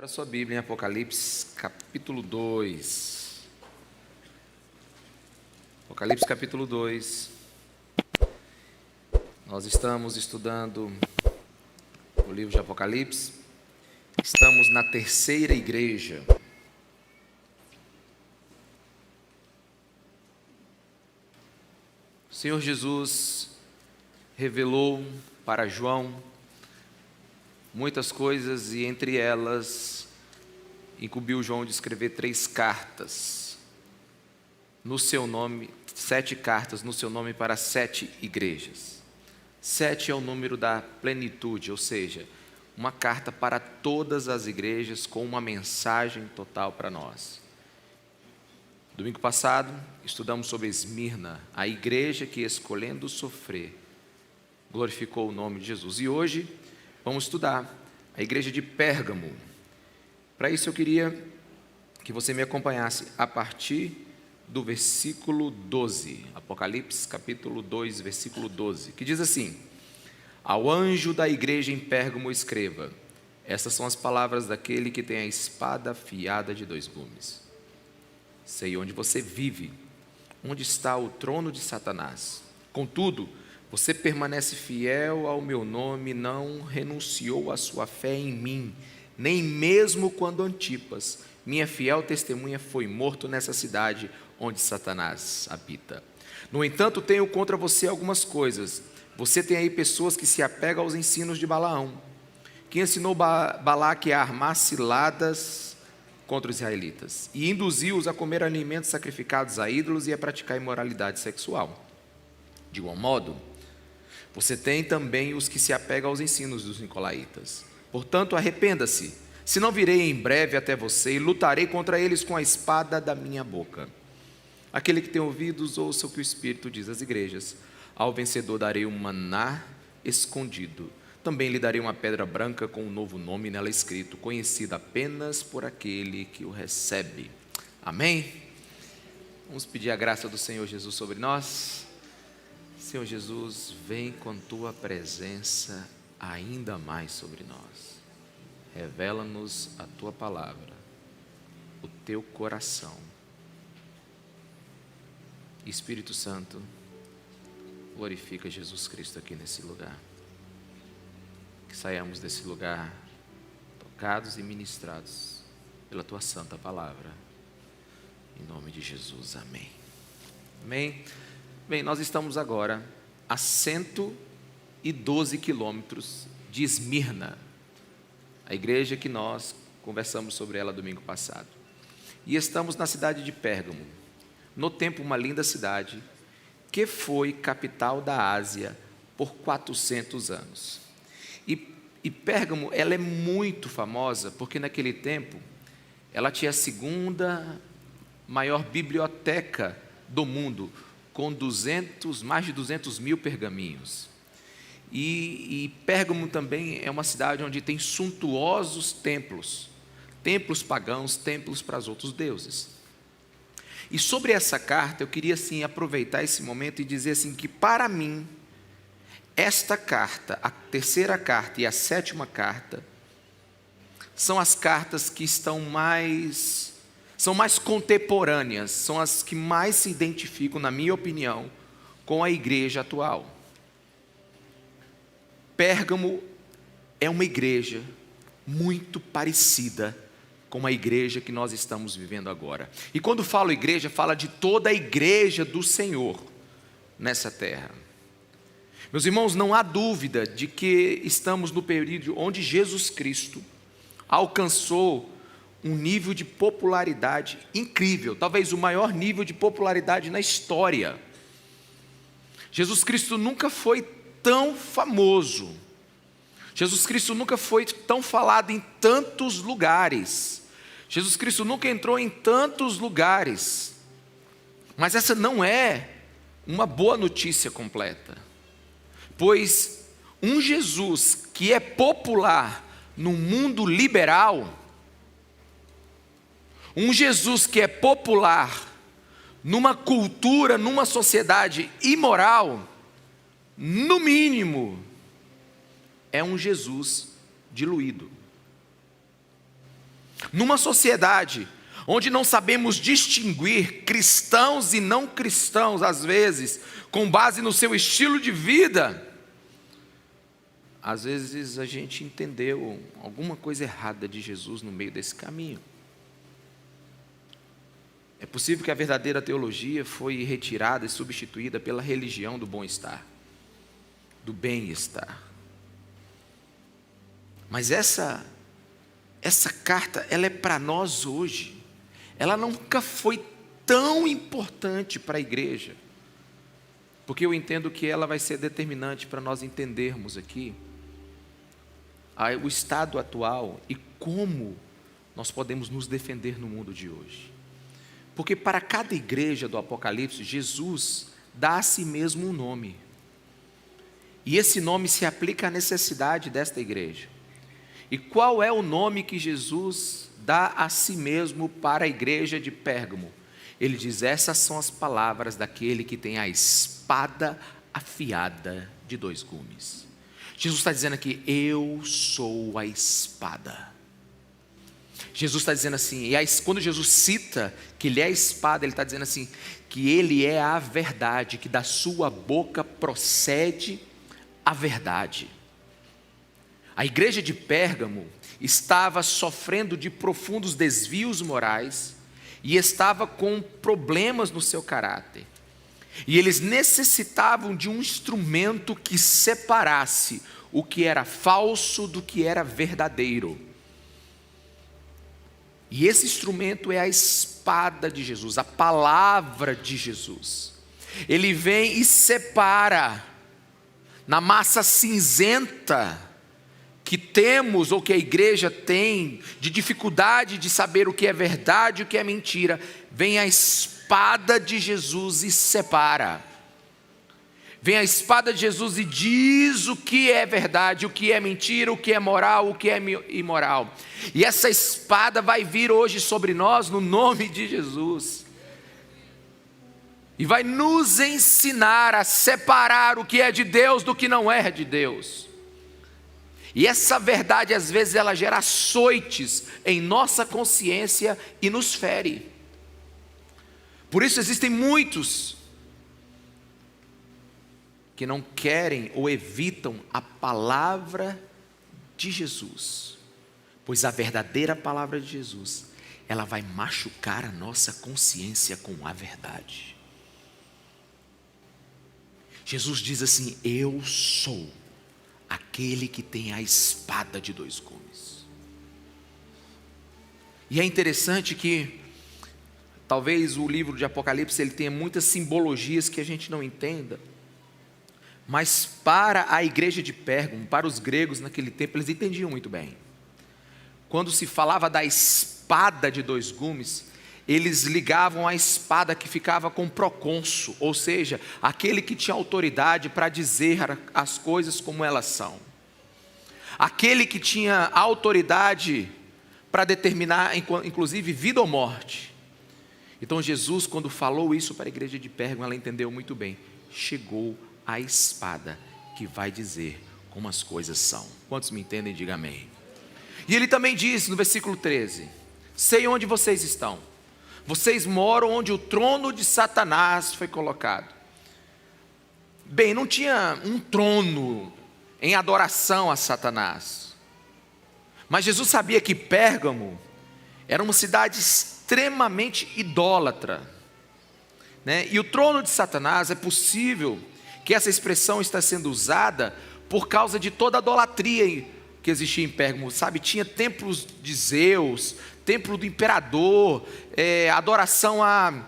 Abra sua Bíblia em Apocalipse, capítulo 2. Apocalipse, capítulo 2. Nós estamos estudando o livro de Apocalipse. Estamos na terceira igreja. O Senhor Jesus revelou para João muitas coisas e entre elas incumbiu João de escrever 3 cartas no seu nome, 7 cartas no seu nome para 7 igrejas. 7 é o número da plenitude, ou seja, uma carta para todas as igrejas com uma mensagem total para nós. Domingo passado estudamos sobre Esmirna, a igreja que escolhendo sofrer glorificou o nome de Jesus. E hoje vamos estudar a igreja de Pérgamo. Para isso eu queria que você me acompanhasse a partir do versículo 12, Apocalipse capítulo 2, versículo 12, que diz assim: ao anjo da igreja em Pérgamo escreva, essas são as palavras daquele que tem a espada afiada de 2 gumes. Sei onde você vive, onde está o trono de Satanás. Contudo, você permanece fiel ao meu nome, não renunciou à sua fé em mim, nem mesmo quando Antipas, minha fiel testemunha, foi morto nessa cidade onde Satanás habita. No entanto, tenho contra você algumas coisas. Você tem aí pessoas que se apegam aos ensinos de Balaão, que ensinou Balaque a armar ciladas contra os israelitas e induziu-os a comer alimentos sacrificados a ídolos e a praticar imoralidade sexual. De igual modo, você tem também os que se apegam aos ensinos dos nicolaítas. Portanto, arrependa-se, senão virei em breve até você e lutarei contra eles com a espada da minha boca. Aquele que tem ouvidos, ouça o que o Espírito diz às igrejas. Ao vencedor darei um maná escondido. Também lhe darei uma pedra branca com um novo nome nela escrito, conhecido apenas por aquele que o recebe. Amém? Vamos pedir a graça do Senhor Jesus sobre nós. Senhor Jesus, vem com Tua presença ainda mais sobre nós. Revela-nos a Tua palavra, o Teu coração. Espírito Santo, glorifica Jesus Cristo aqui nesse lugar. Que saiamos desse lugar tocados e ministrados pela Tua santa palavra. Em nome de Jesus, amém. Amém. Bem, nós estamos agora a 112 quilômetros de Esmirna, a igreja que nós conversamos sobre ela domingo passado. E estamos na cidade de Pérgamo, no tempo uma linda cidade, que foi capital da Ásia por 400 anos. E Pérgamo, ela é muito famosa, porque naquele tempo, ela tinha a 2ª maior biblioteca do mundo, com mais de 200 mil pergaminhos. E Pérgamo também é uma cidade onde tem suntuosos templos pagãos, templos para os outros deuses. E sobre essa carta, eu queria assim aproveitar esse momento e dizer assim que para mim, esta carta, a terceira carta e a 7ª carta, são as cartas que são mais contemporâneas, são as que mais se identificam, na minha opinião, com a igreja atual. Pérgamo é uma igreja muito parecida com a igreja que nós estamos vivendo agora. E quando falo igreja, fala de toda a igreja do Senhor nessa terra. Meus irmãos, não há dúvida de que estamos no período onde Jesus Cristo alcançou um nível de popularidade incrível, talvez o maior nível de popularidade na história. Jesus Cristo nunca foi tão famoso, Jesus Cristo nunca foi tão falado em tantos lugares, Jesus Cristo nunca entrou em tantos lugares, mas essa não é uma boa notícia completa, pois um Jesus que é popular no mundo liberal, um Jesus que é popular numa cultura, numa sociedade imoral, no mínimo, é um Jesus diluído. Numa sociedade onde não sabemos distinguir cristãos e não cristãos, às vezes, com base no seu estilo de vida, às vezes a gente entendeu alguma coisa errada de Jesus no meio desse caminho. É possível que a verdadeira teologia foi retirada e substituída pela religião do bom-estar, do bem-estar. Mas essa carta, ela é para nós hoje. Ela nunca foi tão importante para a igreja, porque eu entendo que ela vai ser determinante para nós entendermos aqui o estado atual e como nós podemos nos defender no mundo de hoje. Porque para cada igreja do Apocalipse, Jesus dá a si mesmo um nome. E esse nome se aplica à necessidade desta igreja. E qual é o nome que Jesus dá a si mesmo para a igreja de Pérgamo? Ele diz: essas são as palavras daquele que tem a espada afiada de 2 gumes. Jesus está dizendo aqui: eu sou a espada. Jesus está dizendo assim, e quando Jesus cita que ele é a espada, ele está dizendo assim, que ele é a verdade, que da sua boca procede a verdade. A igreja de Pérgamo estava sofrendo de profundos desvios morais e estava com problemas no seu caráter. E eles necessitavam de um instrumento que separasse o que era falso do que era verdadeiro. E esse instrumento é a espada de Jesus, a palavra de Jesus. Ele vem e separa na massa cinzenta que temos, ou que a igreja tem, de dificuldade de saber o que é verdade e o que é mentira. Vem a espada de Jesus e separa. Vem a espada de Jesus e diz o que é verdade, o que é mentira, o que é moral, o que é imoral. E essa espada vai vir hoje sobre nós no nome de Jesus. E vai nos ensinar a separar o que é de Deus do que não é de Deus. E essa verdade, às vezes, ela gera açoites em nossa consciência e nos fere. Por isso existem muitos que não querem ou evitam a palavra de Jesus, pois a verdadeira palavra de Jesus, ela vai machucar a nossa consciência com a verdade. Jesus diz assim: eu sou aquele que tem a espada de 2 gumes. E é interessante que talvez o livro de Apocalipse ele tenha muitas simbologias que a gente não entenda. Mas para a igreja de Pérgamo, para os gregos naquele tempo, eles entendiam muito bem. Quando se falava da espada de 2 gumes, eles ligavam a espada que ficava com o procônsul, ou seja, aquele que tinha autoridade para dizer as coisas como elas são. Aquele que tinha autoridade para determinar, inclusive, vida ou morte. Então Jesus, quando falou isso para a igreja de Pérgamo, ela entendeu muito bem. Chegou a espada que vai dizer como as coisas são. Quantos me entendem, diga amém. E ele também diz no versículo 13: sei onde vocês estão. Vocês moram onde o trono de Satanás foi colocado. Bem, não tinha um trono em adoração a Satanás. Mas Jesus sabia que Pérgamo era uma cidade extremamente idólatra, né? E o trono de Satanás, é possível que essa expressão está sendo usada por causa de toda a idolatria que existia em Pérgamo, sabe? Tinha templos de Zeus, templo do imperador, adoração a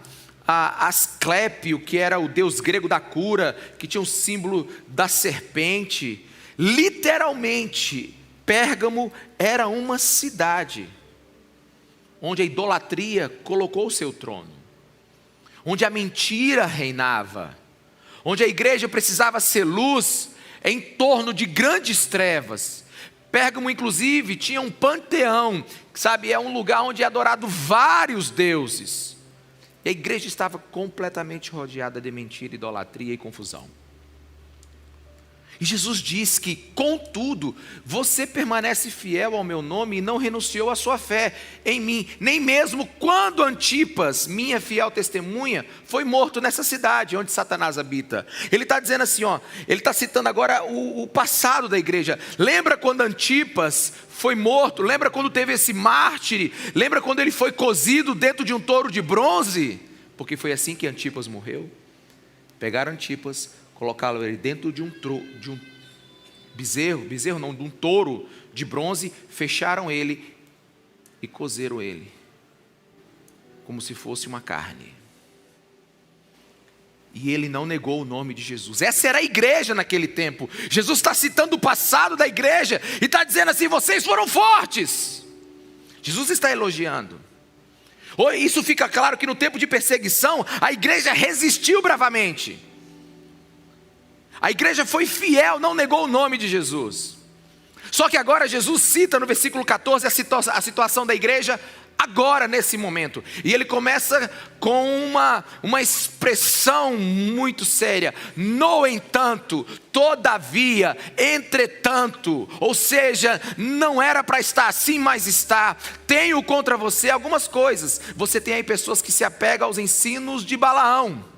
Asclépio, que era o deus grego da cura, que tinha o símbolo da serpente. Literalmente, Pérgamo era uma cidade onde a idolatria colocou o seu trono, onde a mentira reinava, onde a igreja precisava ser luz em torno de grandes trevas. Pérgamo, inclusive, tinha um panteão, sabe, é um lugar onde é adorado vários deuses. E a igreja estava completamente rodeada de mentira, idolatria e confusão. E Jesus diz que, contudo, você permanece fiel ao meu nome e não renunciou à sua fé em mim, nem mesmo quando Antipas, minha fiel testemunha, foi morto nessa cidade onde Satanás habita. Ele está dizendo assim, ele está citando agora o passado da igreja. Lembra quando Antipas foi morto? Lembra quando teve esse mártire? Lembra quando ele foi cozido dentro de um touro de bronze? Porque foi assim que Antipas morreu. Pegaram Antipas, colocaram ele dentro de um bezerro não, de um touro de bronze, fecharam ele e cozeram ele, como se fosse uma carne. E ele não negou o nome de Jesus. Essa era a igreja naquele tempo. Jesus está citando o passado da igreja e está dizendo assim: vocês foram fortes. Jesus está elogiando. Isso fica claro que no tempo de perseguição, a igreja resistiu bravamente. A igreja foi fiel, não negou o nome de Jesus. Só que agora Jesus cita no versículo 14 a situação da igreja agora, nesse momento. E ele começa com uma expressão muito séria. No entanto, todavia, entretanto. Ou seja, não era para estar assim, mas está. Tenho contra você algumas coisas. Você tem aí pessoas que se apegam aos ensinos de Balaão.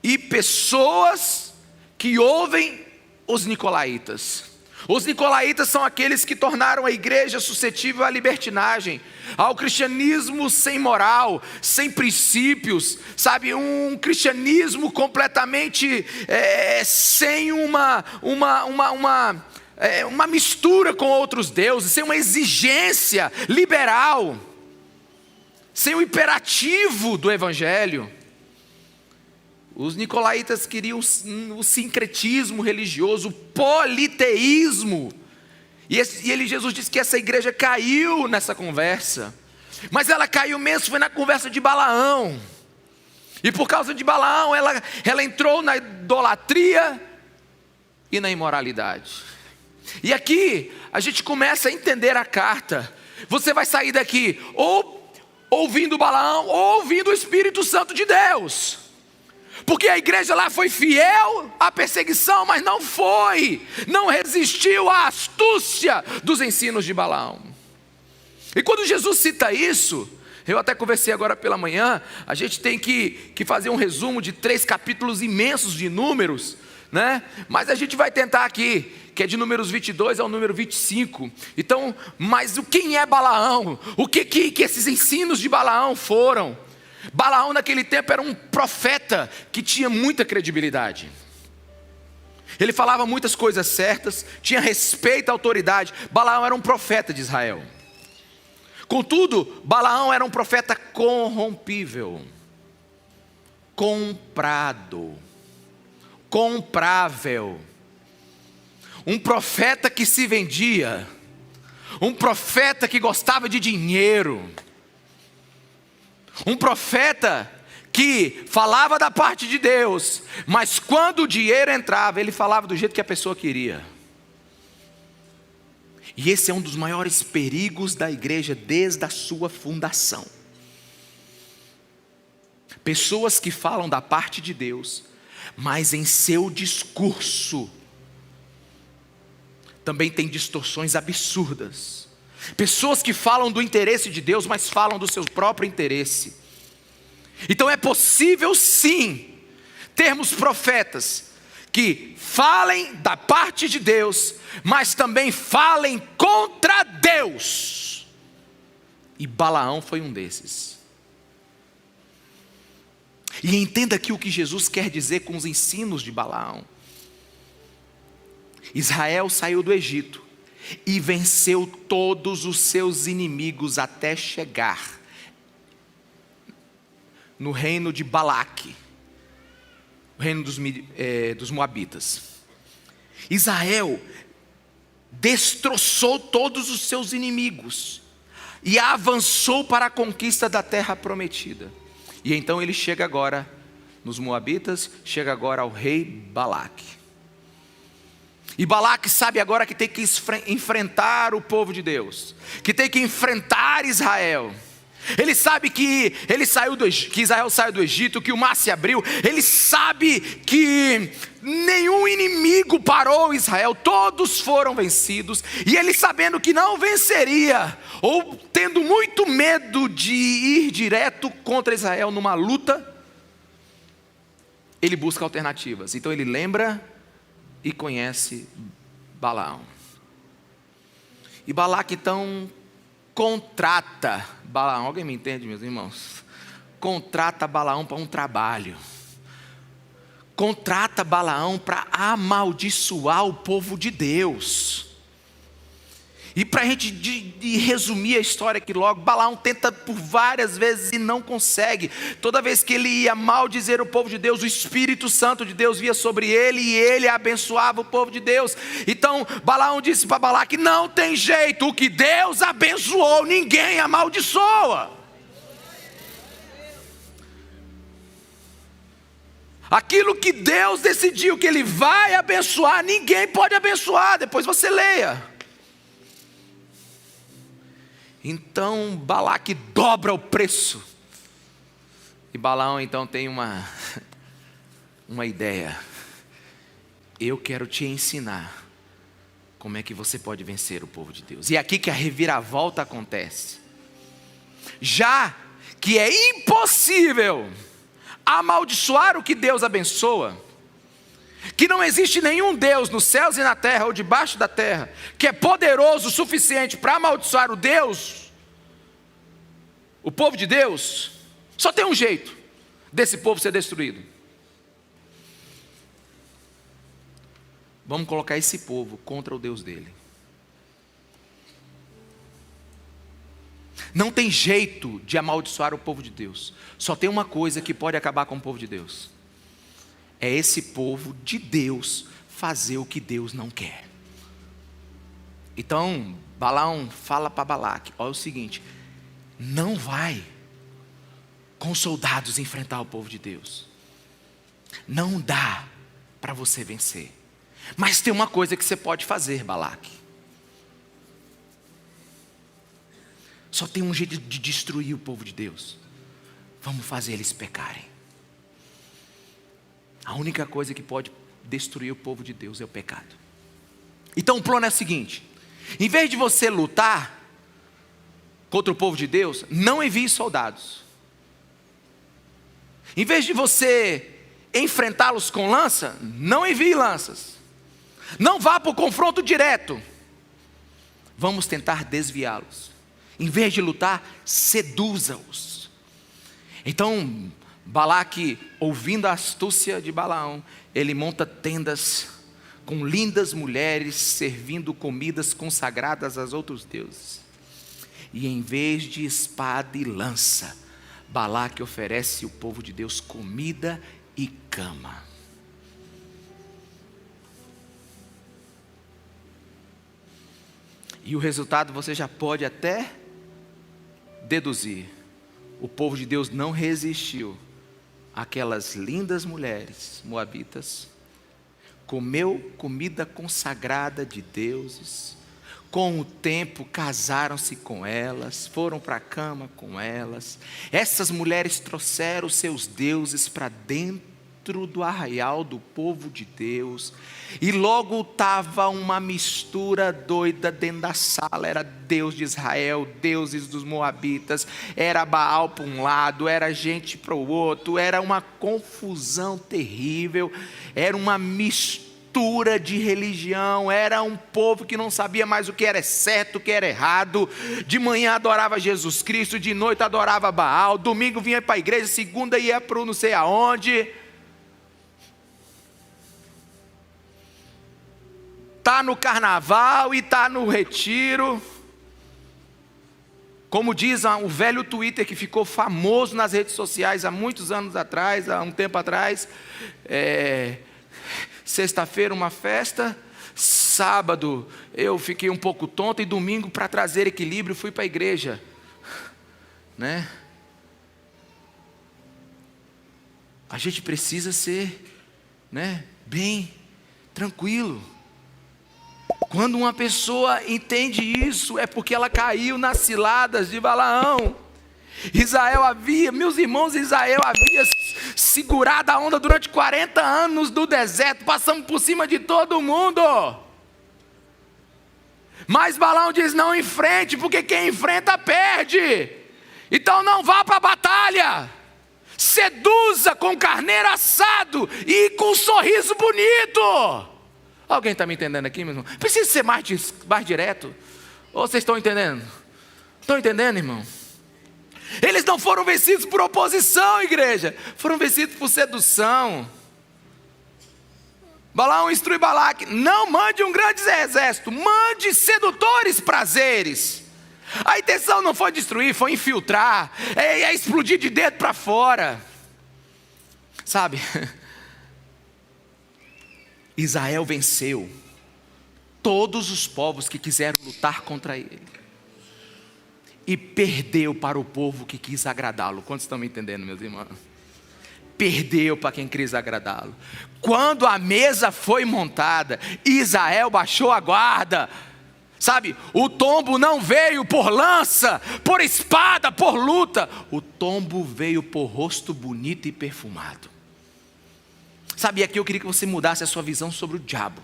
E pessoas que ouvem os nicolaítas. Os nicolaítas são aqueles que tornaram a igreja suscetível à libertinagem, ao cristianismo sem moral, sem princípios, sabe? Um cristianismo completamente sem uma mistura com outros deuses, sem uma exigência liberal, sem o imperativo do evangelho. Os nicolaítas queriam o sincretismo religioso, o politeísmo. Jesus disse que essa igreja caiu nessa conversa. Mas ela caiu mesmo, foi na conversa de Balaão. E por causa de Balaão, ela entrou na idolatria e na imoralidade. E aqui, a gente começa a entender a carta. Você vai sair daqui ou ouvindo Balaão, ou ouvindo o Espírito Santo de Deus. Porque a igreja lá foi fiel à perseguição, mas não resistiu à astúcia dos ensinos de Balaão. E quando Jesus cita isso, eu até conversei agora pela manhã, a gente tem que fazer um resumo de 3 capítulos imensos de Números, né? Mas a gente vai tentar aqui, que é de Números 22 ao número 25. Então, mas quem é Balaão? O que esses ensinos de Balaão foram? Balaão naquele tempo era um profeta que tinha muita credibilidade. Ele falava muitas coisas certas, tinha respeito à autoridade. Balaão era um profeta de Israel. Contudo, Balaão era um profeta corrompível, comprável. Um profeta que se vendia, um profeta que gostava de dinheiro. Um profeta que falava da parte de Deus, mas quando o dinheiro entrava, ele falava do jeito que a pessoa queria. E esse é um dos maiores perigos da igreja desde a sua fundação. Pessoas que falam da parte de Deus, mas em seu discurso também tem distorções absurdas. Pessoas que falam do interesse de Deus, mas falam do seu próprio interesse. Então é possível sim, termos profetas que falem da parte de Deus, mas também falem contra Deus. E Balaão foi um desses. E entenda aqui o que Jesus quer dizer com os ensinos de Balaão. Israel saiu do Egito e venceu todos os seus inimigos até chegar no reino de Balaque, o reino dos Moabitas. Israel destroçou todos os seus inimigos e avançou para a conquista da terra prometida. E então ele chega agora nos Moabitas, chega agora ao rei Balaque. E Balaque sabe agora que tem que enfrentar o povo de Deus, que tem que enfrentar Israel. Ele sabe que que Israel saiu do Egito, que o mar se abriu. Ele sabe que nenhum inimigo parou Israel, todos foram vencidos. E ele, sabendo que não venceria, ou tendo muito medo de ir direto contra Israel numa luta, ele busca alternativas. Então ele lembra e conhece Balaão. E Balaque então contrata Balaão. Alguém me entende, meus irmãos? Contrata Balaão para um trabalho. Contrata Balaão para amaldiçoar o povo de Deus. E para a gente resumir a história aqui logo, Balaão tenta por várias vezes e não consegue. Toda vez que ele ia maldizer o povo de Deus, o Espírito Santo de Deus via sobre ele e ele abençoava o povo de Deus. Então Balaão disse para Balaque: não tem jeito, o que Deus abençoou, ninguém amaldiçoa. Aquilo que Deus decidiu que Ele vai abençoar, ninguém pode abençoar. Depois você leia. Então Balaque dobra o preço. E Balaão então tem uma ideia. Eu quero te ensinar como é que você pode vencer o povo de Deus. E é aqui que a reviravolta acontece. Já que é impossível amaldiçoar o que Deus abençoa, que não existe nenhum Deus nos céus e na terra ou debaixo da terra que é poderoso o suficiente para amaldiçoar o povo de Deus, só tem um jeito desse povo ser destruído. Vamos colocar esse povo contra o Deus dele. Não tem jeito de amaldiçoar o povo de Deus. Só tem uma coisa que pode acabar com o povo de Deus. É esse povo de Deus fazer o que Deus não quer. Então Balaão fala para Balaque: olha o seguinte, não vai com soldados enfrentar o povo de Deus. Não dá para você vencer. Mas tem uma coisa que você pode fazer, Balaque. Só tem um jeito de destruir o povo de Deus. Vamos fazer eles pecarem. A única coisa que pode destruir o povo de Deus é o pecado. Então o plano é o seguinte: em vez de você lutar contra o povo de Deus, não envie soldados. Em vez de você enfrentá-los com lança, não envie lanças. Não vá para o confronto direto. Vamos tentar desviá-los. Em vez de lutar, seduza-os. Então Balaque, ouvindo a astúcia de Balaão, ele monta tendas com lindas mulheres servindo comidas consagradas aos outros deuses. E em vez de espada e lança, Balaque oferece ao povo de Deus comida e cama. E o resultado você já pode até deduzir. O povo de Deus não resistiu àquelas lindas mulheres moabitas, comeu comida consagrada de deuses, com o tempo casaram-se com elas, foram para a cama com elas. Essas mulheres trouxeram seus deuses para dentro do arraial do povo de Deus, e logo estava uma mistura doida dentro da sala. Era Deus de Israel, deuses dos moabitas, era Baal para um lado, era gente para o outro, era uma confusão terrível, era uma mistura de religião, era um povo que não sabia mais o que era certo, o que era errado. De manhã adorava Jesus Cristo, de noite adorava Baal, domingo vinha para a igreja, segunda ia para não sei aonde. Está no carnaval e está no retiro. Como diz o velho Twitter que ficou famoso nas redes sociais há muitos anos atrás, há um tempo atrás. Sexta-feira uma festa, sábado eu fiquei um pouco tonto e domingo, para trazer equilíbrio, fui para a igreja. Né? A gente precisa ser, né, bem tranquilo. Quando uma pessoa entende isso, é porque ela caiu nas ciladas de Balaão. Meus irmãos, Israel havia segurado a onda durante 40 anos do deserto, passando por cima de todo mundo. Mas Balaão diz: não enfrente, porque quem enfrenta perde. Então não vá para a batalha. Seduza com carneiro assado e com um sorriso bonito. Alguém está me entendendo aqui, meu irmão? Precisa ser mais direto? Ou vocês estão entendendo? Estão entendendo, irmão? Eles não foram vencidos por oposição, igreja. Foram vencidos por sedução. Balaão instrui Balaque: não mande um grande exército, mande sedutores prazeres. A intenção não foi destruir, foi infiltrar, é explodir de dentro para fora. Sabe? Israel venceu todos os povos que quiseram lutar contra ele. E perdeu para o povo que quis agradá-lo. Quantos estão me entendendo, meus irmãos? Perdeu para quem quis agradá-lo. Quando a mesa foi montada, Israel baixou a guarda. Sabe, o tombo não veio por lança, por espada, por luta. O tombo veio por rosto bonito e perfumado. Sabe, aqui eu queria que você mudasse a sua visão sobre o diabo.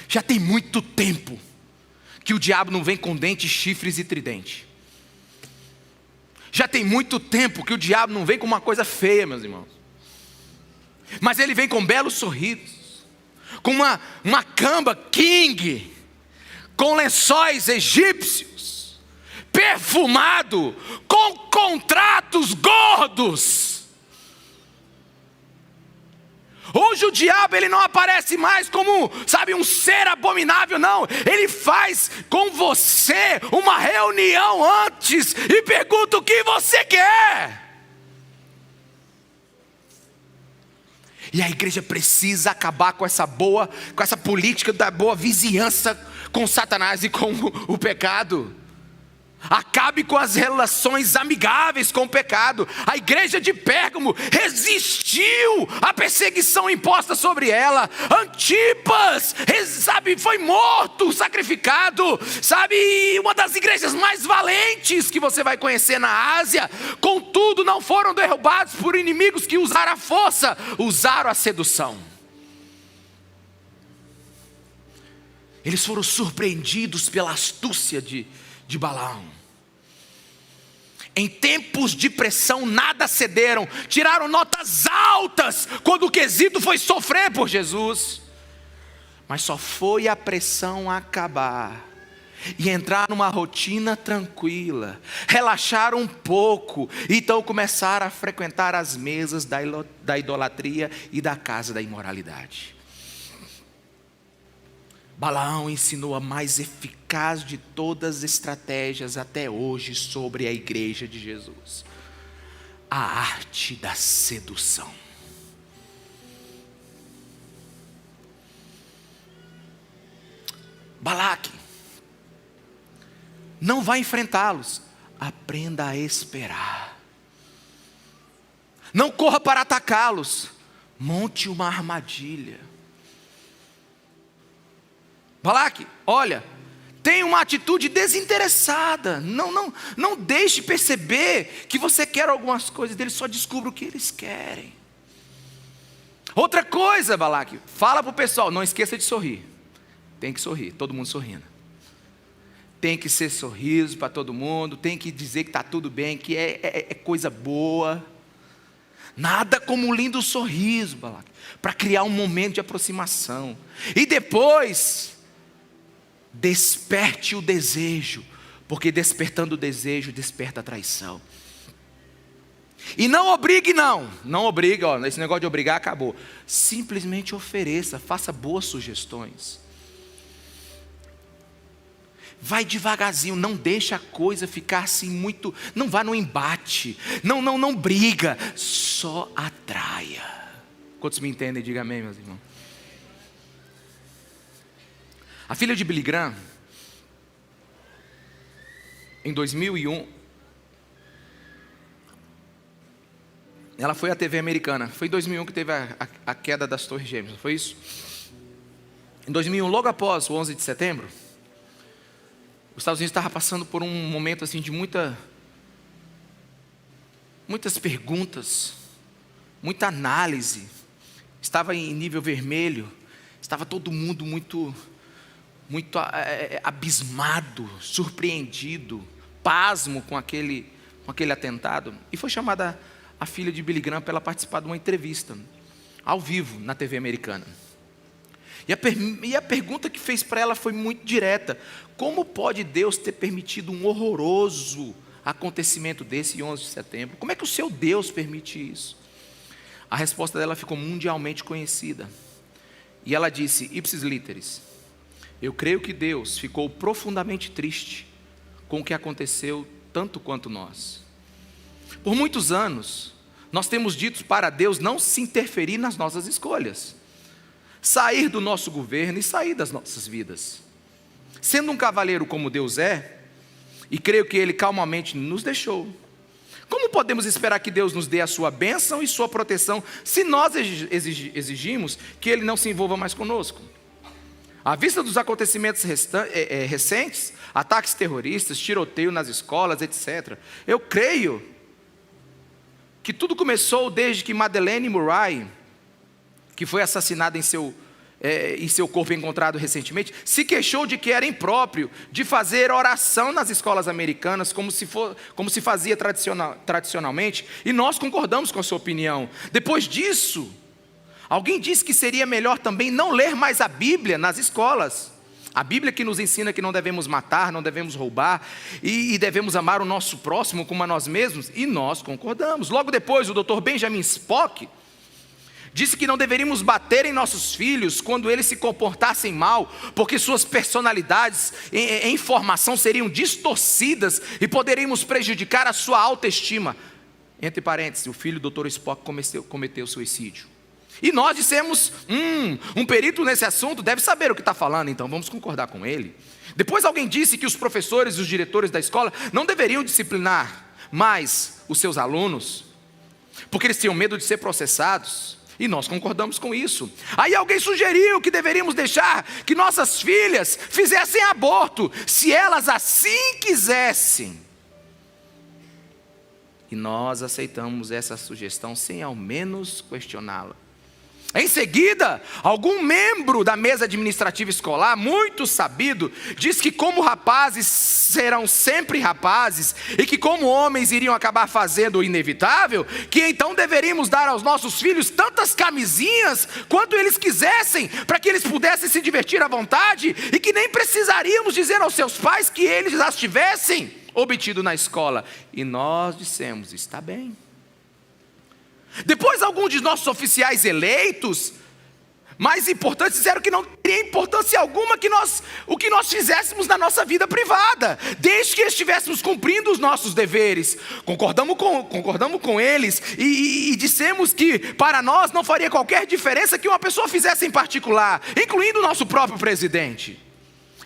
Já tem muito tempo que o diabo não vem com dentes, chifres e tridente. Já tem muito tempo que o diabo não vem com uma coisa feia, meus irmãos. Mas ele vem com belos sorrisos, com uma camba king, com lençóis egípcios, perfumado, com contratos gordos. Hoje o diabo, ele não aparece mais como, sabe, um ser abominável, não. Ele faz com você uma reunião antes e pergunta o que você quer. E a igreja precisa acabar com essa política da boa vizinhança com Satanás e com o pecado. Acabe com as relações amigáveis com o pecado. A igreja de Pérgamo resistiu à perseguição imposta sobre ela. Antipas, sabe, foi morto, sacrificado. Sabe, uma das igrejas mais valentes que você vai conhecer na Ásia. Contudo, não foram derrubados por inimigos que usaram a força, usaram a sedução. Eles foram surpreendidos pela astúcia de Balaão. Em tempos de pressão nada cederam, tiraram notas altas quando o quesito foi sofrer por Jesus. Mas só foi a pressão acabar e entrar numa rotina tranquila, relaxar um pouco, então começaram a frequentar as mesas da idolatria e da casa da imoralidade. Balaão ensinou a mais eficaz de todas as estratégias até hoje sobre a igreja de Jesus: a arte da sedução. Balaque, não vá enfrentá-los, aprenda a esperar. Não corra para atacá-los, monte uma armadilha. Balaque, olha, tenha uma atitude desinteressada. Não deixe perceber que você quer algumas coisas deles, só descubra o que eles querem. Outra coisa, Balaque, fala para o pessoal: não esqueça de sorrir. Tem que sorrir, todo mundo sorrindo. Tem que ser sorriso para todo mundo, tem que dizer que está tudo bem, que é coisa boa. Nada como um lindo sorriso, Balaque, para criar um momento de aproximação. E depois, desperte o desejo, porque despertando o desejo, desperta a traição. E não obrigue, não obrigue, esse negócio de obrigar acabou. Simplesmente ofereça, faça boas sugestões. Vai devagarzinho, não deixa a coisa ficar assim muito, não vá no embate, não briga, só atraia. Quantos me entendem? Diga amém, meus irmãos. A filha de Billy Graham, em 2001, ela foi à TV americana. Foi em 2001 que teve a queda das Torres Gêmeas, não foi isso? Em 2001, logo após o 11 de setembro, Os Estados Unidos estava passando por um momento assim de muitas perguntas, muita análise. Estava em nível vermelho. Estava todo mundo muito abismado, surpreendido, pasmo com aquele atentado. E foi chamada a filha de Billy Graham para ela participar de uma entrevista ao vivo na TV americana. E a pergunta que fez para ela foi muito direta: como pode Deus ter permitido um horroroso acontecimento desse em 11 de setembro? Como é que o seu Deus permite isso? A resposta dela ficou mundialmente conhecida. E ela disse, ipsis literis: eu creio que Deus ficou profundamente triste com o que aconteceu, tanto quanto nós. Por muitos anos, nós temos dito para Deus não se interferir nas nossas escolhas, sair do nosso governo e sair das nossas vidas. Sendo um cavalheiro como Deus é, e creio que Ele calmamente nos deixou, como podemos esperar que Deus nos dê a sua bênção e sua proteção, se nós exigimos que Ele não se envolva mais conosco? À vista dos acontecimentos recentes, ataques terroristas, tiroteio nas escolas, etc., eu creio que tudo começou desde que Madeleine Murray, que foi assassinada em seu corpo encontrado recentemente, se queixou de que era impróprio de fazer oração nas escolas americanas, como se fazia tradicionalmente, e nós concordamos com a sua opinião. Depois disso, alguém disse que seria melhor também não ler mais a Bíblia nas escolas. A Bíblia que nos ensina que não devemos matar, não devemos roubar, e devemos amar o nosso próximo como a nós mesmos, e nós concordamos. Logo depois, o Dr. Benjamin Spock disse que não deveríamos bater em nossos filhos quando eles se comportassem mal, porque suas personalidades em formação seriam distorcidas e poderíamos prejudicar a sua autoestima. Entre parênteses, o filho do Dr. Spock cometeu suicídio. E nós dissemos, um perito nesse assunto deve saber o que está falando, então vamos concordar com ele. Depois alguém disse que os professores e os diretores da escola não deveriam disciplinar mais os seus alunos, porque eles tinham medo de ser processados. E nós concordamos com isso. Aí alguém sugeriu que deveríamos deixar que nossas filhas fizessem aborto, se elas assim quisessem. E nós aceitamos essa sugestão sem ao menos questioná-la. Em seguida, algum membro da mesa administrativa escolar, muito sabido, diz que como rapazes serão sempre rapazes, e que como homens iriam acabar fazendo o inevitável, que então deveríamos dar aos nossos filhos tantas camisinhas quanto eles quisessem, para que eles pudessem se divertir à vontade, e que nem precisaríamos dizer aos seus pais que eles as tivessem obtido na escola. E nós dissemos, está bem. Depois alguns de nossos oficiais eleitos, mais importantes, disseram que não teria importância alguma o que nós fizéssemos na nossa vida privada, desde que estivéssemos cumprindo os nossos deveres. Concordamos com eles e dissemos que para nós não faria qualquer diferença que uma pessoa fizesse em particular, incluindo o nosso próprio presidente.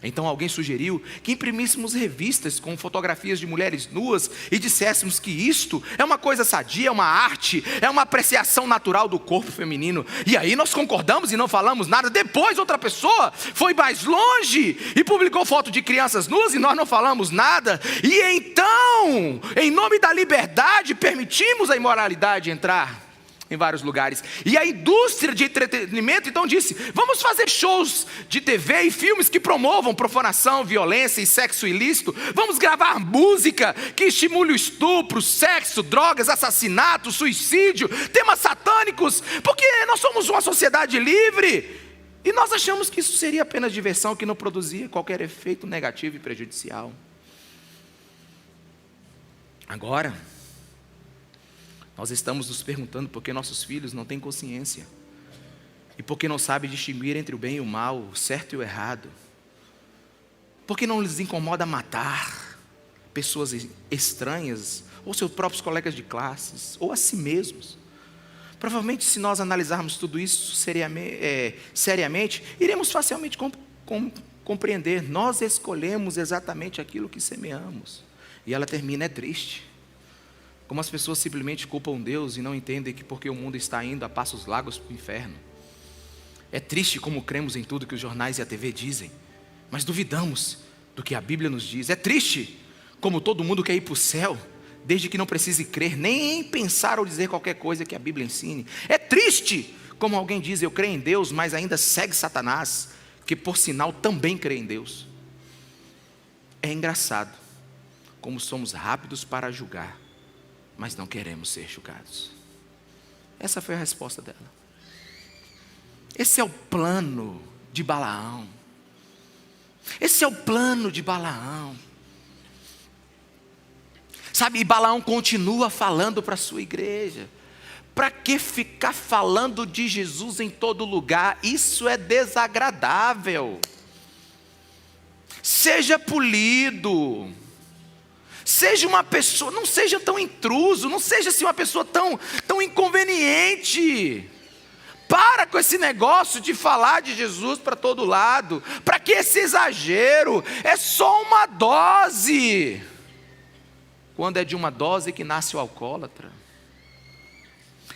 Então alguém sugeriu que imprimíssemos revistas com fotografias de mulheres nuas e disséssemos que isto é uma coisa sadia, é uma arte, é uma apreciação natural do corpo feminino. E aí nós concordamos e não falamos nada. Depois outra pessoa foi mais longe e publicou foto de crianças nuas e nós não falamos nada. E então, em nome da liberdade, permitimos a imoralidade entrar em vários lugares. E a indústria de entretenimento então disse, vamos fazer shows de TV e filmes que promovam profanação, violência e sexo ilícito. Vamos gravar música que estimule o estupro, sexo, drogas, assassinato, suicídio, temas satânicos, porque nós somos uma sociedade livre. E nós achamos que isso seria apenas diversão, que não produzia qualquer efeito negativo e prejudicial. Agora, nós estamos nos perguntando por que nossos filhos não têm consciência. E por que não sabem distinguir entre o bem e o mal, o certo e o errado. Por que não lhes incomoda matar pessoas estranhas, ou seus próprios colegas de classes, ou a si mesmos. Provavelmente, se nós analisarmos tudo isso seriamente, iremos facilmente compreender. Nós escolhemos exatamente aquilo que semeamos. E ela termina, é triste. Como as pessoas simplesmente culpam Deus e não entendem que porque o mundo está indo a passos largos para o inferno. É triste como cremos em tudo que os jornais e a TV dizem, mas duvidamos do que a Bíblia nos diz. É triste como todo mundo quer ir para o céu, desde que não precise crer, nem pensar ou dizer qualquer coisa que a Bíblia ensine. É triste como alguém diz: eu creio em Deus, mas ainda segue Satanás, que por sinal também crê em Deus. É engraçado como somos rápidos para julgar, mas não queremos ser julgados. Essa foi a resposta dela. Esse é o plano de Balaão. Esse é o plano de Balaão. Sabe, e Balaão continua falando para a sua igreja: para que ficar falando de Jesus em todo lugar? Isso é desagradável. Seja polido. Seja uma pessoa, não seja tão intruso, não seja assim uma pessoa tão inconveniente. Para com esse negócio de falar de Jesus para todo lado. Para que esse exagero? É só uma dose. Quando é de uma dose que nasce o alcoólatra.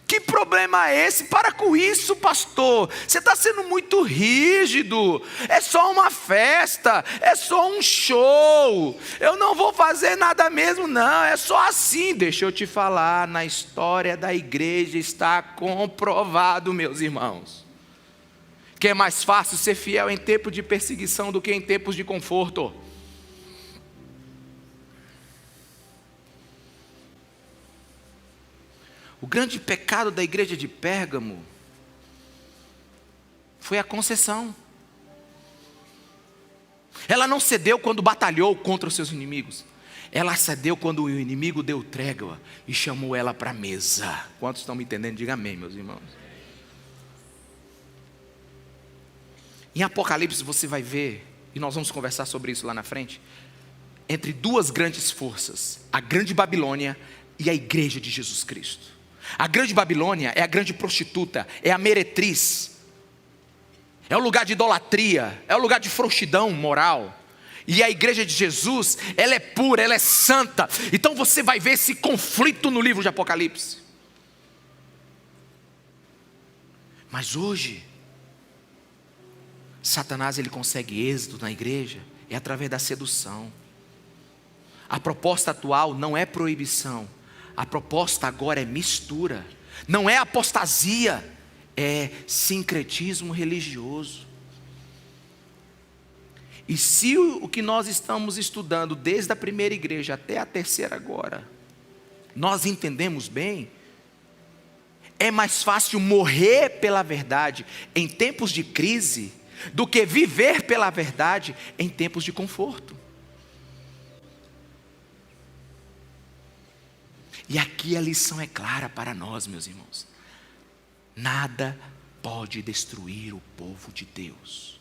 Que problema é esse? Para com isso, pastor. Você está sendo muito rígido. É só uma festa, é só um show. Eu não vou fazer nada mesmo, não. É só assim. Deixa eu te falar, na história da igreja está comprovado, meus irmãos, que é mais fácil ser fiel em tempo de perseguição do que em tempos de conforto. O grande pecado da igreja de Pérgamo foi a concessão. Ela não cedeu quando batalhou contra os seus inimigos. Ela cedeu quando o inimigo deu trégua e chamou ela para a mesa. Quantos estão me entendendo? Diga amém, meus irmãos. Em Apocalipse você vai ver, e nós vamos conversar sobre isso lá na frente, entre duas grandes forças: a grande Babilônia e a igreja de Jesus Cristo. A grande Babilônia é a grande prostituta, é a meretriz, é o lugar de idolatria, é o lugar de frouxidão moral. E a igreja de Jesus, ela é pura, ela é santa. Então você vai ver esse conflito no livro de Apocalipse. Mas hoje, Satanás ele consegue êxito na igreja é através da sedução. A proposta atual não é proibição. A proposta agora é mistura. Não é apostasia, é sincretismo religioso. E se o que nós estamos estudando desde a primeira igreja até a terceira agora, nós entendemos bem, é mais fácil morrer pela verdade em tempos de crise do que viver pela verdade em tempos de conforto. E aqui a lição é clara para nós, meus irmãos. Nada pode destruir o povo de Deus.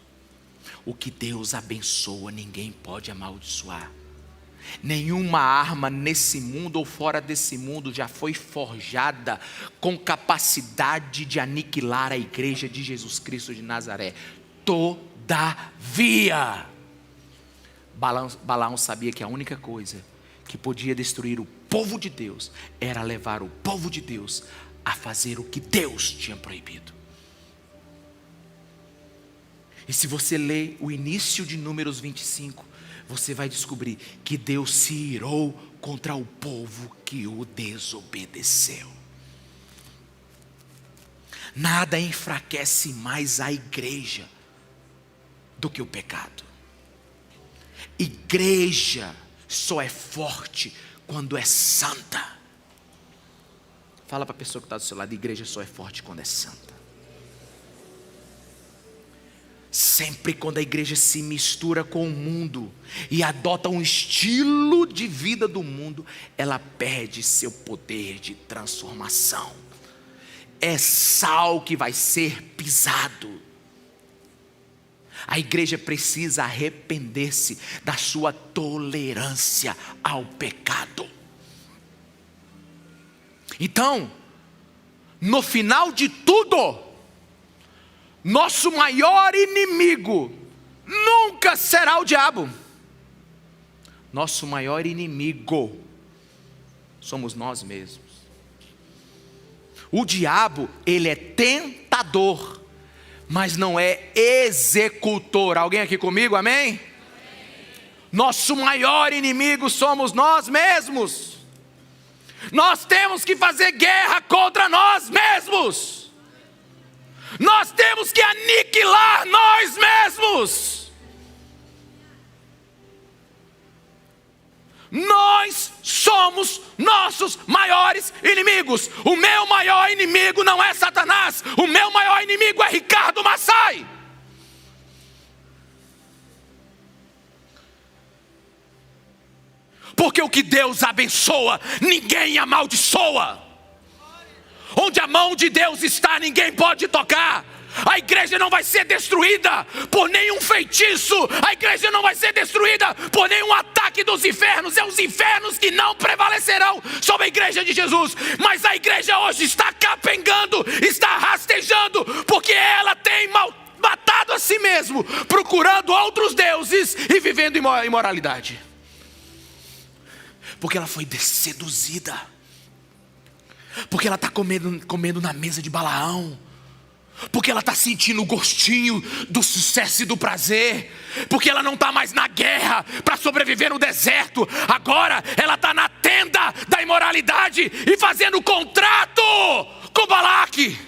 O que Deus abençoa, ninguém pode amaldiçoar. Nenhuma arma nesse mundo ou fora desse mundo já foi forjada com capacidade de aniquilar a igreja de Jesus Cristo de Nazaré. Todavia, Balaão sabia que a única coisa que podia destruir o povo de Deus era levar o povo de Deus a fazer o que Deus tinha proibido. E se você ler o início de Números 25, você vai descobrir que Deus se irou contra o povo que o desobedeceu. Nada enfraquece mais a igreja do que o pecado. Igreja só é forte quando é santa. Fala para a pessoa que está do seu lado: igreja só é forte quando é santa. Sempre quando a igreja se mistura com o mundo e adota um estilo de vida do mundo, ela perde seu poder de transformação. É sal que vai ser pisado. A igreja precisa arrepender-se da sua tolerância ao pecado. Então, no final de tudo, nosso maior inimigo nunca será o diabo. Nosso maior inimigo somos nós mesmos. O diabo, ele é tentador, mas não é executor. Alguém aqui comigo, amém? Nosso maior inimigo somos nós mesmos. Nós temos que fazer guerra contra nós mesmos. Nós temos que aniquilar nós mesmos. Nós somos nossos maiores inimigos. O meu maior inimigo não é Satanás. O meu maior inimigo é Ricardo Massai. Porque o que Deus abençoa, ninguém amaldiçoa. Onde a mão de Deus está, ninguém pode tocar. A igreja não vai ser destruída por nenhum feitiço. A igreja não vai ser destruída por nenhum ataque dos infernos. É os infernos que não prevalecerão sobre a igreja de Jesus. Mas a igreja hoje está capengando, está rastejando, porque ela tem matado a si mesmo, procurando outros deuses e vivendo imoralidade. Porque ela foi seduzida. Porque ela está comendo na mesa de Balaão. Porque ela está sentindo o gostinho do sucesso e do prazer. Porque ela não está mais na guerra para sobreviver no deserto. Agora ela está na tenda da imoralidade e fazendo contrato com Balaque,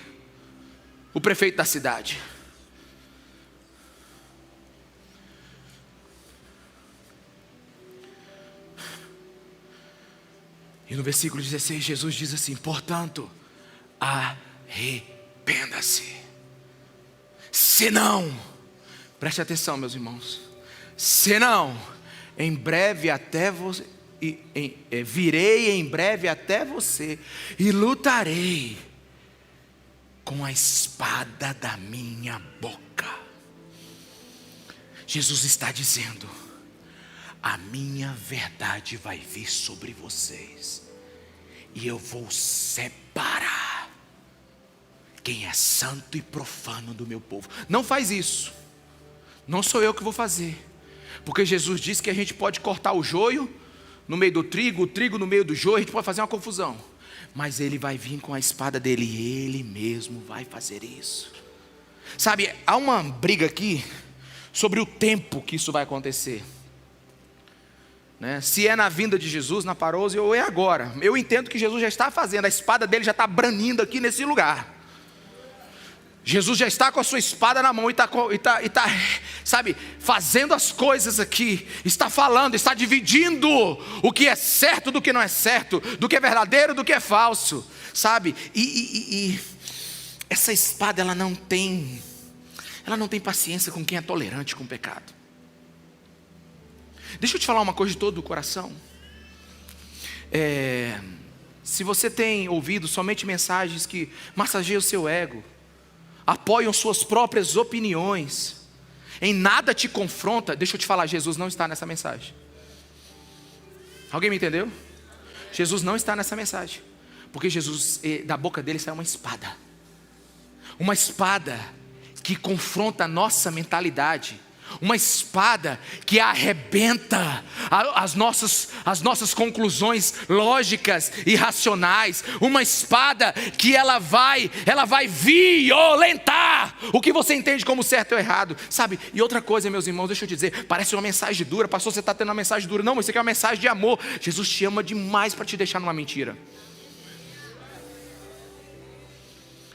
o prefeito da cidade. E no versículo 16, Jesus diz assim: portanto, arrependa-se. Senão, preste atenção, meus irmãos, senão, em breve até você, virei em breve até você e lutarei com a espada da minha boca. Jesus está dizendo: a minha verdade vai vir sobre vocês, e eu vou separar quem é santo e profano do meu povo. Não faz isso, não sou eu que vou fazer, porque Jesus disse que a gente pode cortar o joio no meio do trigo, o trigo no meio do joio, a gente pode fazer uma confusão, mas Ele vai vir com a espada dele, e Ele mesmo vai fazer isso. Sabe, há uma briga aqui sobre o tempo que isso vai acontecer. Se é na vinda de Jesus, na parousia, ou é agora. Eu entendo que Jesus já está fazendo, a espada dele já está branindo aqui nesse lugar. Jesus já está com a sua espada na mão e está, sabe, fazendo as coisas aqui. Está falando, está dividindo o que é certo do que não é certo, do que é verdadeiro do que é falso, sabe? E essa espada, ela não tem paciência com quem é tolerante com o pecado. Deixa eu te falar uma coisa de todo o coração. Se você tem ouvido somente mensagens que massageiam o seu ego, apoiam suas próprias opiniões, em nada te confronta, deixa eu te falar, Jesus não está nessa mensagem. Alguém me entendeu? Jesus não está nessa mensagem, porque Jesus, da boca dele sai uma espada que confronta a nossa mentalidade, uma espada que arrebenta as nossas conclusões lógicas e racionais, uma espada que ela vai violentar o que você entende como certo ou errado, sabe? E outra coisa, meus irmãos, deixa eu te dizer, parece uma mensagem dura, pastor, você está tendo uma mensagem dura. Não, mas isso aqui é uma mensagem de amor. Jesus te ama demais para te deixar numa mentira.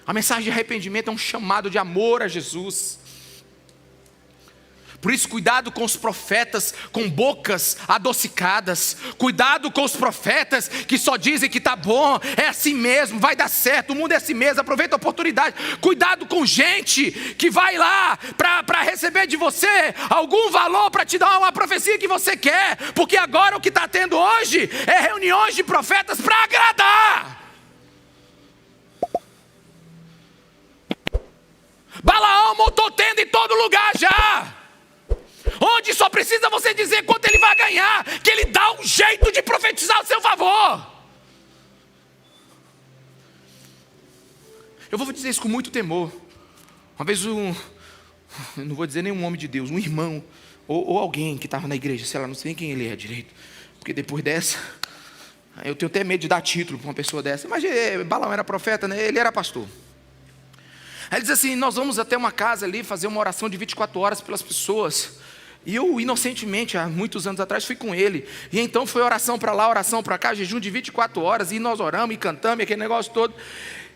A mensagem de arrependimento é um chamado de amor a Jesus. Por isso, cuidado com os profetas com bocas adocicadas. Cuidado com os profetas que só dizem que está bom, é assim mesmo, vai dar certo, o mundo é assim mesmo, aproveita a oportunidade. Cuidado com gente que vai lá para receber de você algum valor, para te dar uma profecia que você quer. Porque agora o que está tendo hoje é reuniões de profetas para agradar. Balaão montou tenda em todo lugar já, onde só precisa você dizer quanto ele vai ganhar, que ele dá um jeito de profetizar a seu favor. Eu vou dizer isso com muito temor. Uma vez eu não vou dizer nenhum homem de Deus, um irmão, ou alguém que estava na igreja, sei lá, não sei quem ele é direito, porque depois dessa, eu tenho até medo de dar título para uma pessoa dessa. Mas Balaão era profeta, né? Ele era pastor. Aí ele diz assim: nós vamos até uma casa ali fazer uma oração de 24 horas pelas pessoas. E eu, inocentemente, há muitos anos atrás, fui com ele. E então foi oração para lá, oração para cá, jejum de 24 horas. E nós oramos e cantamos, e aquele negócio todo.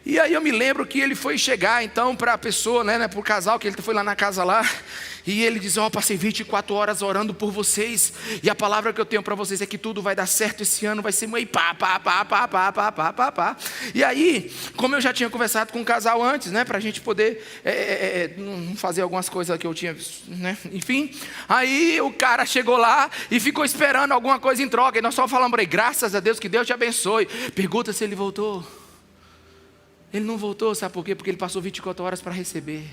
E aí eu me lembro que ele foi chegar então para a pessoa, para o casal, que ele foi lá na casa lá. E ele diz, passei 24 horas orando por vocês. E a palavra que eu tenho para vocês é que tudo vai dar certo esse ano, vai ser muito pá. E aí, como eu já tinha conversado com o casal antes, para a gente poder fazer algumas coisas que eu tinha, enfim. Aí o cara chegou lá e ficou esperando alguma coisa em troca. E nós só falamos para ele, graças a Deus, que Deus te abençoe. Pergunta se ele voltou. Ele não voltou, sabe por quê? Porque ele passou 24 horas para receber.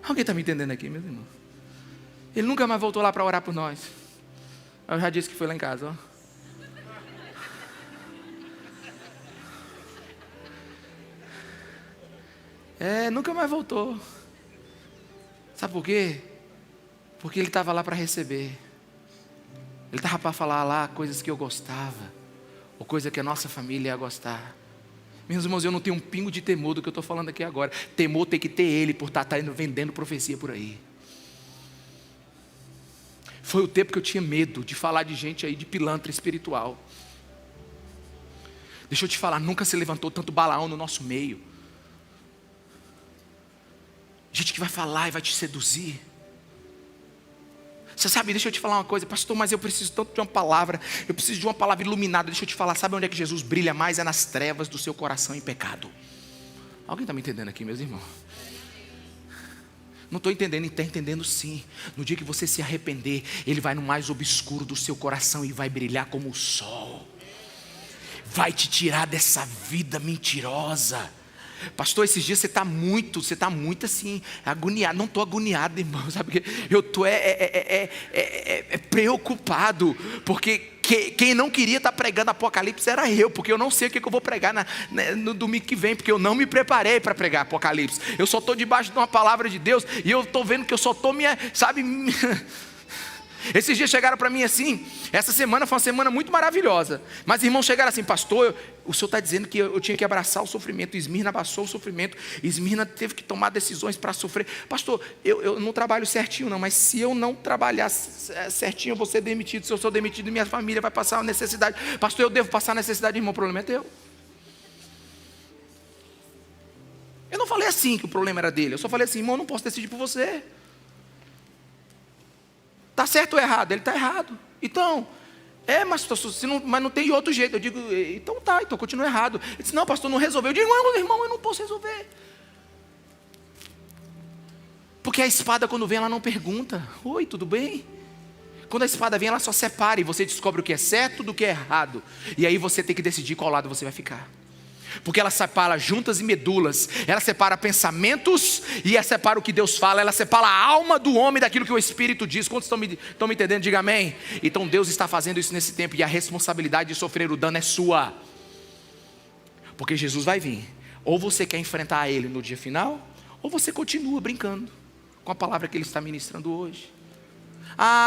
Alguém está me entendendo aqui, meus irmãos? Ele nunca mais voltou lá para orar por nós. Eu já disse que foi lá em casa, nunca mais voltou. Sabe por quê? Porque ele estava lá para receber. Ele estava para falar lá coisas que eu gostava, ou coisa que a nossa família ia gostar. Meus irmãos, eu não tenho um pingo de temor do que eu estou falando aqui agora. Temor tem que ter ele por estar vendendo profecia por aí. Foi o tempo que eu tinha medo de falar de gente aí de pilantra espiritual. Deixa eu te falar, nunca se levantou tanto Balaão no nosso meio. Gente que vai falar e vai te seduzir. Você sabe, deixa eu te falar uma coisa, pastor, mas eu preciso tanto de uma palavra, eu preciso de uma palavra iluminada. Deixa eu te falar, sabe onde é que Jesus brilha mais? É nas trevas do seu coração em pecado. Alguém está me entendendo aqui, meus irmãos? Não estou entendendo, está entendendo sim. No dia que você se arrepender, Ele vai no mais obscuro do seu coração e vai brilhar como o sol. Vai te tirar dessa vida mentirosa. Pastor, esses dias você está muito assim, agoniado. Não estou agoniado, irmão, sabe porque eu estou preocupado, porque quem não queria estar pregando Apocalipse era eu, porque eu não sei o que eu vou pregar no domingo que vem, porque eu não me preparei para pregar Apocalipse. Eu só estou debaixo de uma palavra de Deus, e eu estou vendo que eu só estou Esses dias chegaram para mim assim, essa semana foi uma semana muito maravilhosa, mas irmãos chegaram assim, pastor, o senhor está dizendo que eu tinha que abraçar o sofrimento. Esmirna abraçou o sofrimento, Esmirna teve que tomar decisões para sofrer. Pastor, eu não trabalho certinho não, mas se eu não trabalhar certinho eu vou ser demitido. Se eu sou demitido, minha família vai passar uma necessidade. Pastor, eu devo passar necessidade, irmão, o problema é teu. Eu não falei assim que o problema era dele, eu só falei assim, irmão, eu não posso decidir por você. Está certo ou errado? Ele está errado. Então, mas não tem outro jeito. Eu digo, então continua errado. Ele disse, não, pastor, não resolveu. Eu digo, irmão, eu não posso resolver. Porque a espada, quando vem, ela não pergunta, oi, tudo bem? Quando a espada vem, ela só separa e você descobre o que é certo do que é errado. E aí você tem que decidir qual lado você vai ficar. Porque ela separa juntas e medulas, ela separa pensamentos e ela separa o que Deus fala, ela separa a alma do homem daquilo que o Espírito diz. Quantos estão me entendendo? Diga amém. Então Deus está fazendo isso nesse tempo, e a responsabilidade de sofrer o dano é sua, porque Jesus vai vir. Ou você quer enfrentar Ele no dia final, ou você continua brincando com a palavra que Ele está ministrando hoje.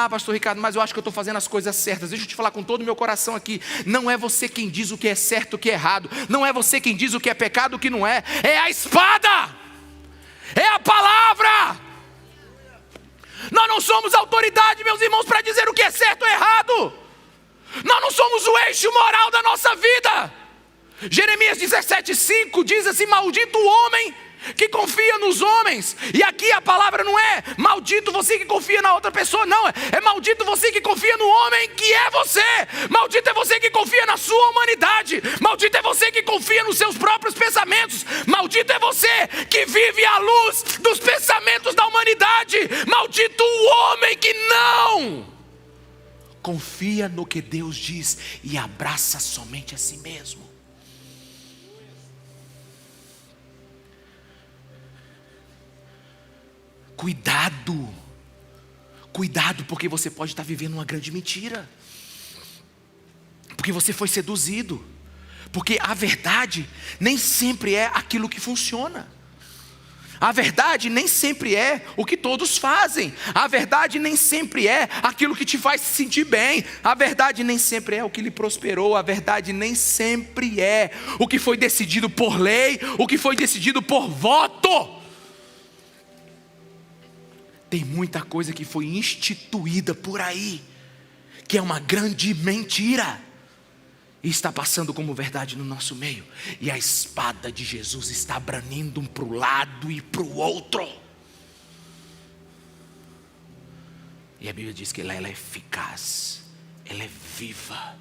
Pastor Ricardo, mas eu acho que eu estou fazendo as coisas certas. Deixa eu te falar com todo o meu coração aqui. Não é você quem diz o que é certo, o que é errado. Não é você quem diz o que é pecado, o que não é. É a espada. É a palavra. Nós não somos autoridade, meus irmãos, para dizer o que é certo ou errado. Nós não somos o eixo moral da nossa vida. Jeremias 17:5 diz assim, maldito o homem que confia nos homens. E aqui a palavra não é maldito você que confia na outra pessoa, não, é maldito você que confia no homem que é você. Maldito é você que confia na sua humanidade. Maldito é você que confia nos seus próprios pensamentos. Maldito é você que vive à luz dos pensamentos da humanidade. Maldito o homem que não confia no que Deus diz e abraça somente a si mesmo. Cuidado, porque você pode estar vivendo uma grande mentira, porque você foi seduzido, porque a verdade nem sempre é aquilo que funciona. A verdade nem sempre é o que todos fazem. A verdade nem sempre é aquilo que te faz se sentir bem. A verdade nem sempre é o que lhe prosperou. A verdade nem sempre é o que foi decidido por lei, o que foi decidido por voto. Tem muita coisa que foi instituída por aí, que é uma grande mentira, e está passando como verdade no nosso meio. E a espada de Jesus está branindo um para o lado e para o outro. E a Bíblia diz que ela é eficaz, ela é viva.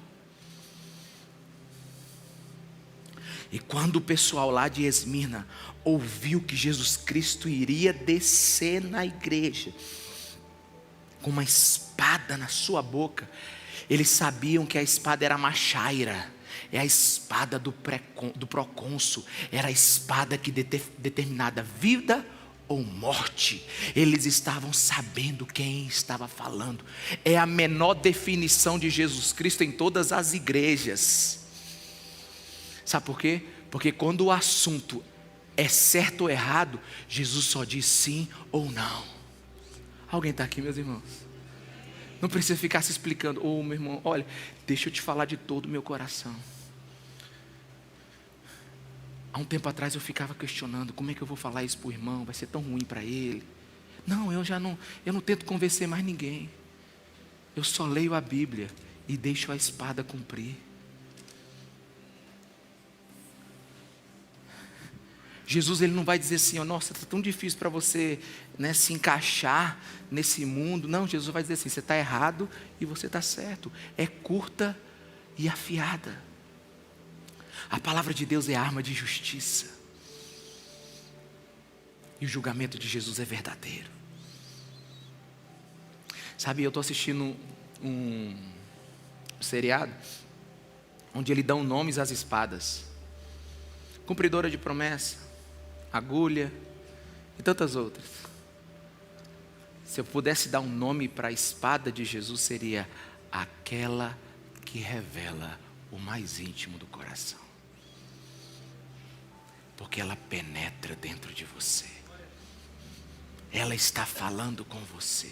E quando o pessoal lá de Esmirna ouviu que Jesus Cristo iria descer na igreja com uma espada na sua boca, eles sabiam que a espada era a machaira, é a espada do procônsul, era a espada que determinada vida ou morte. Eles estavam sabendo quem estava falando. É a menor definição de Jesus Cristo em todas as igrejas. Sabe por quê? Porque quando o assunto é certo ou errado, Jesus só diz sim ou não. Alguém está aqui, meus irmãos? Não precisa ficar se explicando. Ô, meu irmão, olha, deixa eu te falar de todo o meu coração. Há um tempo atrás eu ficava questionando, como é que eu vou falar isso para o irmão? Vai ser tão ruim para ele. Não, eu não tento convencer mais ninguém. Eu só leio a Bíblia e deixo a espada cumprir. Jesus, ele não vai dizer assim, nossa, está tão difícil para você, né, se encaixar nesse mundo. Não, Jesus vai dizer assim, você está errado e você está certo. É curta e afiada. A palavra de Deus é arma de justiça. E o julgamento de Jesus é verdadeiro. Sabe, eu estou assistindo um seriado onde eles dão nomes às espadas. Cumpridora de promessa, agulha e tantas outras. Se eu pudesse dar um nome para a espada de Jesus, seria aquela que revela o mais íntimo do coração. Porque ela penetra dentro de você. Ela está falando com você.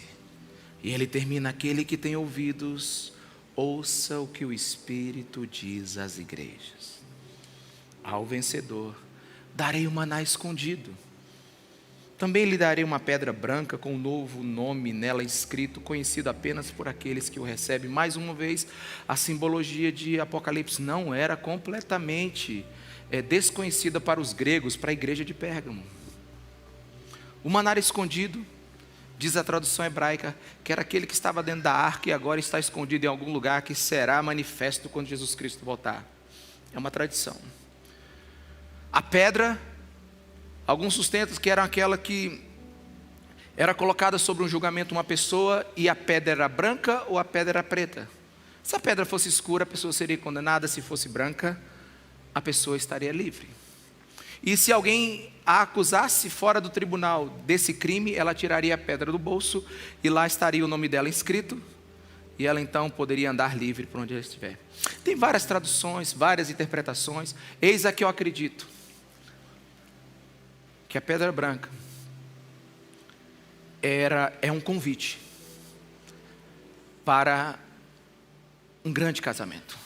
E ele termina: aquele que tem ouvidos, ouça o que o Espírito diz às igrejas. Ao vencedor darei o maná escondido. Também lhe darei uma pedra branca com um novo nome nela escrito, conhecido apenas por aqueles que o recebem. Mais uma vez, a simbologia de Apocalipse não era completamente desconhecida para os gregos, para a igreja de Pérgamo. O maná escondido, diz a tradução hebraica, que era aquele que estava dentro da arca e agora está escondido em algum lugar, que será manifesto quando Jesus Cristo voltar. É uma tradição. A pedra, alguns sustentam que era aquela que era colocada sobre um julgamento uma pessoa, e a pedra era branca ou a pedra era preta. Se a pedra fosse escura, a pessoa seria condenada. Se fosse branca, a pessoa estaria livre. E se alguém a acusasse fora do tribunal desse crime, ela tiraria a pedra do bolso e lá estaria o nome dela escrito, e ela então poderia andar livre por onde ela estiver. Tem várias traduções, várias interpretações. Eis a que eu acredito: que a pedra branca é um convite para um grande casamento.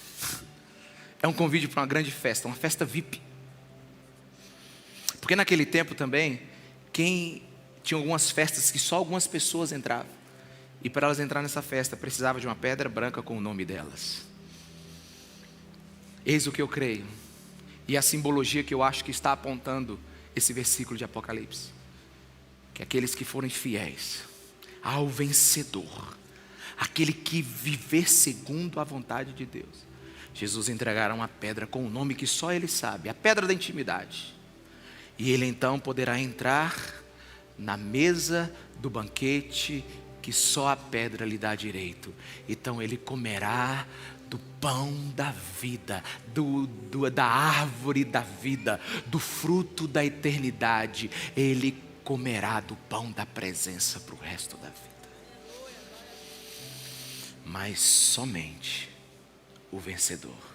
É um convite para uma grande festa, uma festa VIP. Porque naquele tempo também, tinha algumas festas que só algumas pessoas entravam. E para elas entrar nessa festa, precisava de uma pedra branca com o nome delas. Eis o que eu creio. E a simbologia que eu acho que está apontando esse versículo de Apocalipse. Que aqueles que forem fiéis ao vencedor, aquele que viver segundo a vontade de Deus, Jesus entregará uma pedra com o nome que só ele sabe, a pedra da intimidade. E ele então poderá entrar na mesa do banquete que só a pedra lhe dá direito. Então ele comerá do pão da vida, da árvore da vida, do fruto da eternidade. Ele comerá do pão da presença para o resto da vida. Mas somente o vencedor